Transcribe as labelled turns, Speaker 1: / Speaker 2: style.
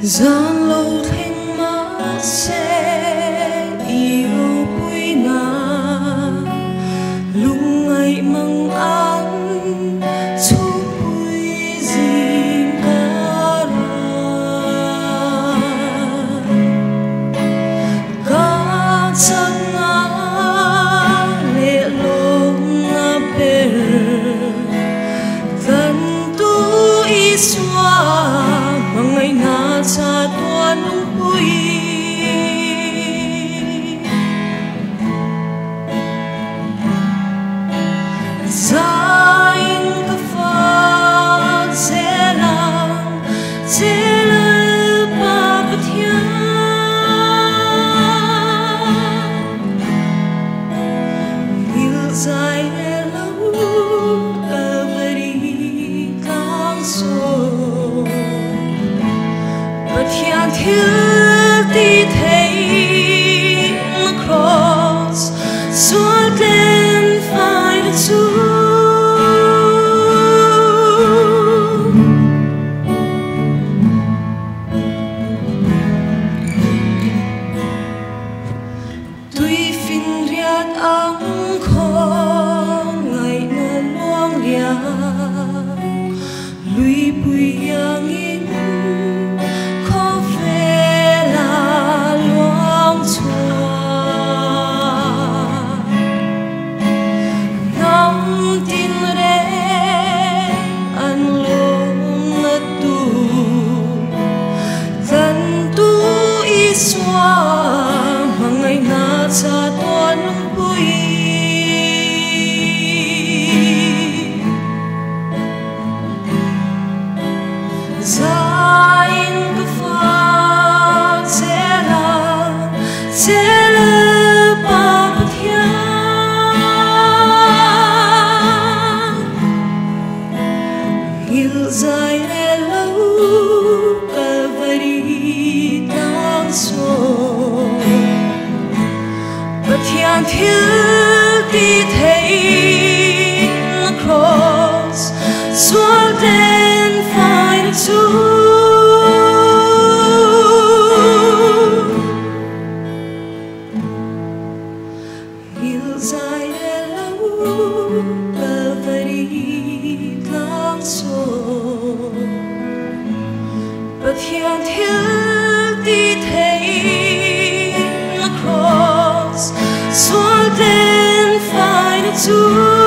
Speaker 1: gian lâu thanh mát sẽ yêu quý na lúc ngày mong an chú quý gì cả cả chắc ngã lệ lông ngã bể gần tu ý xóa bằng ngày na cha tuan bui zain ka fa zela pa pathia il zai lo Kalvari Tlang so Thawhtan thiếu tí thấy cross xóa tên phải được chú tuy phim riết áng khó ngày nơ luang lia lui bùi yang in cha tuan bui zain ka fa zela pa pathia il zai lo Kalvari Tlang so Thawhtan thiếu tí thấy cross xóa tên phải được chú il zai lo Kalvari Tlang so Thawhtan thiếu tí thấy cross xóa tên phải được chú